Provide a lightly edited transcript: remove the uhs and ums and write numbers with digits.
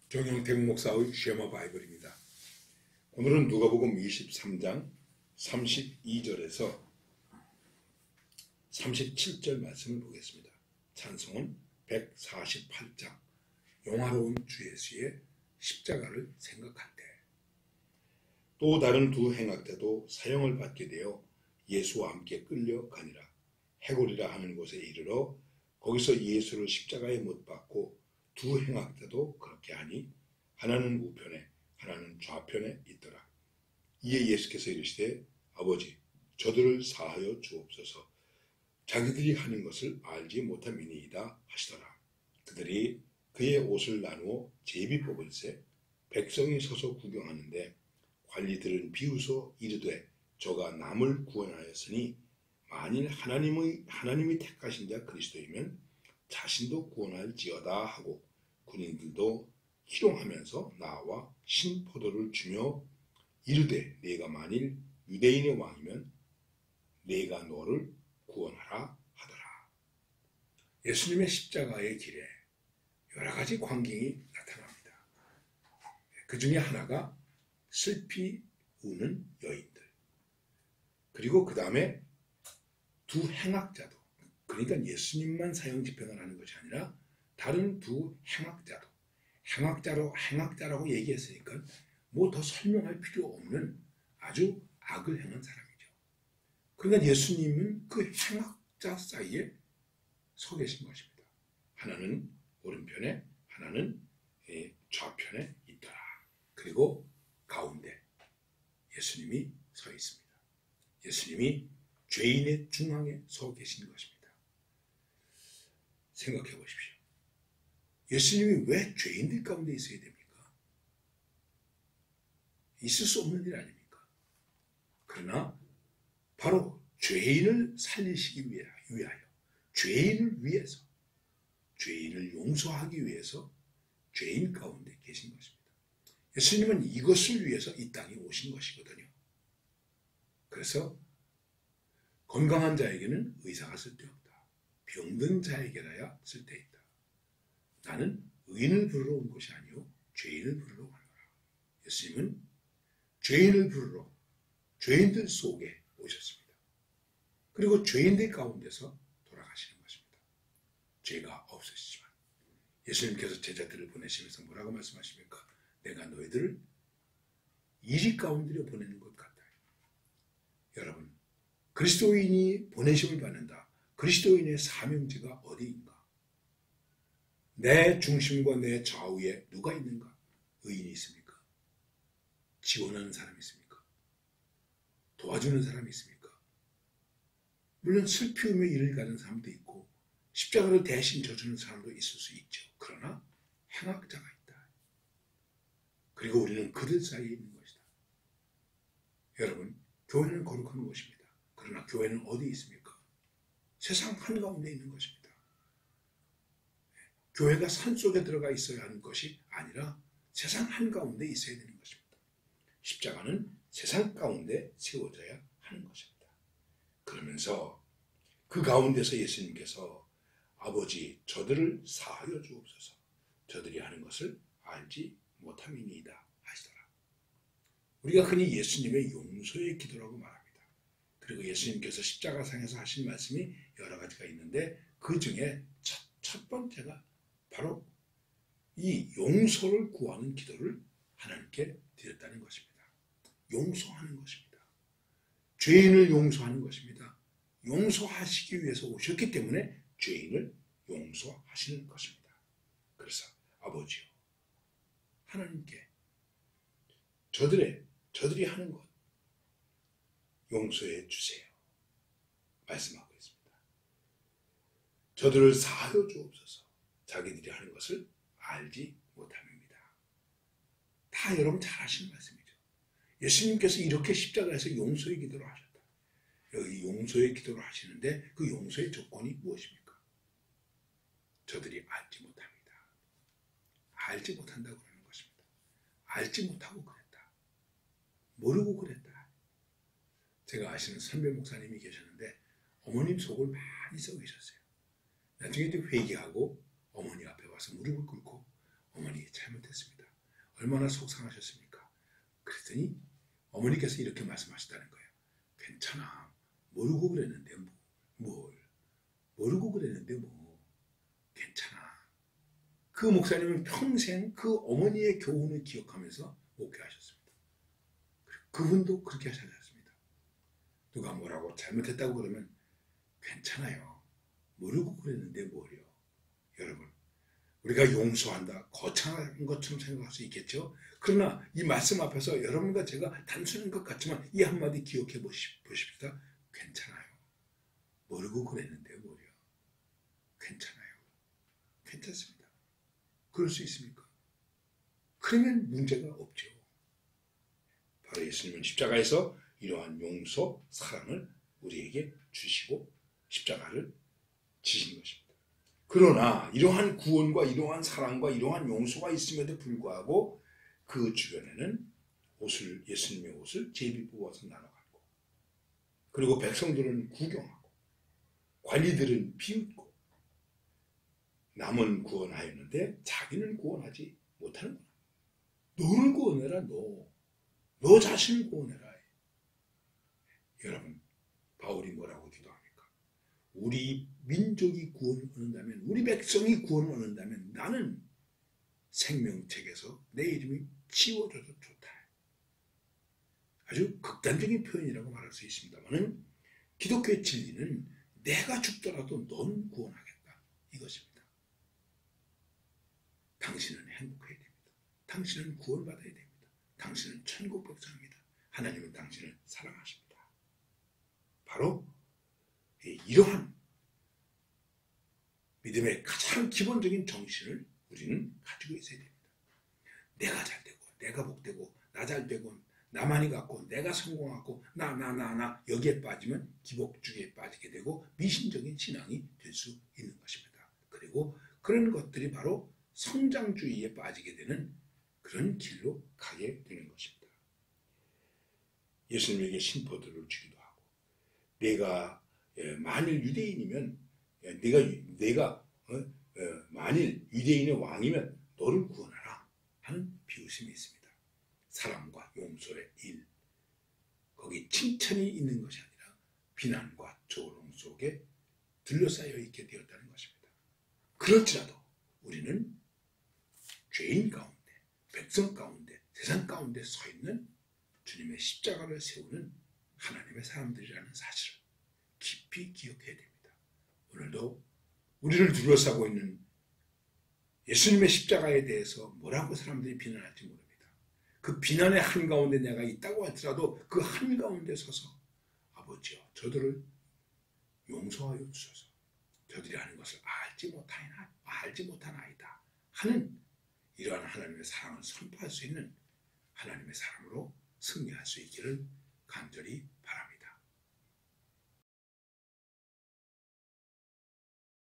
정영택 목사의 쉐마 바이블입니다. 오늘은 누가복음 23장 32절에서 37절 말씀을 보겠습니다. 찬송은 148장 영화로운 주 예수의 십자가를 생각할 때. 또 다른 두 행악자도 사형을 받게 되어 예수와 함께 끌려가니라. 해골이라 하는 곳에 이르러 거기서 예수를 십자가에 못 박고 두 행악자도 그렇게 하니 하나는 우편에 하나는 좌편에 있더라. 이에 예수께서 이르시되 아버지 저들을 사하여 주옵소서. 자기들이 하는 것을 알지 못함이니이다 하시더라. 그들이 그의 옷을 나누어 제비 뽑을새 백성이 서서 구경하는데 관리들은 비웃어 이르되 저가 남을 구원하였으니 만일 하나님이 택하신 자 그리스도이면 자신도 구원할지어다 하고 군인들도 희롱하면서 나와 신포도를 주며 이르되 네가 만일 유대인의 왕이면 네가 너를 구원하라 하더라. 예수님의 십자가의 길에 여러 가지 광경이 나타납니다. 그 중에 하나가 슬피 우는 여인들, 그리고 그 다음에 두 행악자도, 그러니까 예수님만 사형 집행을 하는 것이 아니라 다른 두 행악자도, 행악자라고 얘기했으니까 뭐 더 설명할 필요 없는 아주 악을 행한 사람이죠. 그러니까 예수님은 그 행악자 사이에 서 계신 것입니다. 하나는 오른편에, 하나는 좌편에 있더라. 그리고 가운데 예수님이 서 있습니다. 예수님이 죄인의 중앙에 서 계신 것입니다. 생각해 보십시오. 예수님이 왜 죄인들 가운데 있어야 됩니까? 있을 수 없는 일 아닙니까? 그러나 바로 죄인을 살리시기 위하여, 죄인을 위해서, 죄인을 용서하기 위해서 죄인 가운데 계신 것입니다. 예수님은 이것을 위해서 이 땅에 오신 것이거든요. 그래서 건강한 자에게는 의사가 쓸데없다. 병든 자에게라야 쓸데있다. 나는 의인을 부르러 온 것이 아니요 죄인을 부르러 가노라. 예수님은 죄인을 부르러 죄인들 속에 오셨습니다. 그리고 죄인들 가운데서 돌아가시는 것입니다. 죄가 없으시지만 예수님께서 제자들을 보내시면서 뭐라고 말씀하십니까? 내가 너희들을 이리 가운데로 보내는 것 같다. 여러분, 그리스도인이 보내심을 받는다. 그리스도인의 사명지가 어디인가? 내 중심과 내 좌우에 누가 있는가? 의인이 있습니까? 지원하는 사람이 있습니까? 도와주는 사람이 있습니까? 물론 슬피움에 이를 가는 사람도 있고 십자가를 대신 져주는 사람도 있을 수 있죠. 그러나 행악자가 있다. 그리고 우리는 그들 사이에 있는 것이다. 여러분, 교회는 거룩한 곳입니다. 그러나 교회는 어디 있습니까? 세상 한가운데 있는 것입니다. 교회가 산속에 들어가 있어야 하는 것이 아니라 세상 한가운데 있어야 되는 것입니다. 십자가는 세상 가운데 세워져야 하는 것입니다. 그러면서 그 가운데서 예수님께서 아버지 저들을 사하여 주옵소서. 저들이 하는 것을 알지 못함이니이다 하시더라. 우리가 흔히 예수님의 용서의 기도라고 말합니다. 그리고 예수님께서 십자가상에서 하신 말씀이 여러 가지가 있는데 그 중에 첫 번째가 바로 이 용서를 구하는 기도를 하나님께 드렸다는 것입니다. 용서하는 것입니다. 죄인을 용서하는 것입니다. 용서하시기 위해서 오셨기 때문에 죄인을 용서하시는 것입니다. 그래서 아버지요, 하나님께 저들이 하는 것 용서해 주세요. 말씀하고 있습니다. 저들을 사하여 주옵소서. 자기들이 하는 것을 알지 못함입니다. 다 여러분 잘 아시는 말씀이죠. 예수님께서 이렇게 십자가에서 용서의 기도를 하셨다. 여기 용서의 기도를 하시는데 그 용서의 조건이 무엇입니까? 저들이 알지 못합니다. 알지 못한다고 그러는 것입니다. 알지 못하고 그랬다. 모르고 그랬다. 제가 아시는 선배 목사님이 계셨는데 어머님 속을 많이 썩 계셨어요. 나중에 회개하고 어머니 앞에 와서 무릎을 꿇고 어머니 잘못했습니다. 얼마나 속상하셨습니까? 그랬더니 어머니께서 이렇게 말씀하셨다는 거예요. 괜찮아. 모르고 그랬는데 모르고 그랬는데 괜찮아. 그 목사님은 평생 그 어머니의 교훈을 기억하면서 목회하셨습니다. 그분도 그렇게 하셨습니다. 누가 뭐라고 잘못했다고 그러면 괜찮아요. 모르고 그랬는데 뭐요. 여러분, 우리가 용서한다, 거창한 것처럼 생각할 수 있겠죠. 그러나 이 말씀 앞에서 여러분과 제가 단순한 것 같지만 이 한마디 기억해 보십시다. 괜찮아요. 모르고 그랬는데 뭐요. 괜찮아요. 괜찮습니다. 그럴 수 있습니까? 그러면 문제가 없죠. 바로 예수님은 십자가에서 이러한 용서, 사랑을 우리에게 주시고 십자가를 지신 것입니다. 그러나 이러한 구원과 이러한 사랑과 이러한 용서가 있음에도 불구하고 그 주변에는 예수님의 옷을 제비 뽑아서 나눠 갖고, 그리고 백성들은 구경하고 관리들은 비웃고, 남은 구원하였는데 자기는 구원하지 못하는구나. 너를 구원해라. 너 자신을 구원해라. 여러분, 바울이 뭐라고 기도합니까? 우리 민족이 구원을 얻는다면, 우리 백성이 구원을 얻는다면 나는 생명책에서 내 이름이 지워져도 좋다. 아주 극단적인 표현이라고 말할 수 있습니다만, 기독교의 진리는 내가 죽더라도 넌 구원하겠다, 이것입니다. 당신은 행복해야 됩니다. 당신은 구원받아야 됩니다. 당신은 천국 백성입니다. 하나님은 당신을 사랑하십니다. 바로 이러한 믿음의 가장 기본적인 정신을 우리는 가지고 있어야 됩니다. 내가 잘되고, 내가 복되고, 나 잘되고, 나만이 갖고, 내가 성공하고, 나 여기에 빠지면 기복주의에 빠지게 되고 미신적인 신앙이 될 수 있는 것입니다. 그리고 그런 것들이 바로 성장주의에 빠지게 되는 그런 길로 가게 되는 것입니다. 예수님에게 신포도를 주기도 하고, 내가 만일 유대인이면, 내가 만일 유대인의 왕이면 너를 구원하라 하는 비유심이 있습니다. 사랑과 용서의 일, 거기 칭찬이 있는 것이 아니라 비난과 조롱 속에 둘러싸여 있게 되었다는 것입니다. 그럴지라도 우리는 죄인 가운데, 백성 가운데, 세상 가운데 서 있는 주님의 십자가를 세우는 하나님의 사람들이라는 사실을 깊이 기억해야 됩니다. 오늘도 우리를 둘러싸고 있는 예수님의 십자가에 대해서 뭐라고 사람들이 비난할지 모릅니다. 그 비난의 한가운데 내가 있다고 할지라도 그 한가운데 서서 아버지여, 저들을 용서하여 주소서. 저들이 하는 것을 알지 못하나이다 하는 이러한 하나님의 사랑을 선포할 수 있는 하나님의 사람으로 승리할 수 있기를 간절히 바랍니다.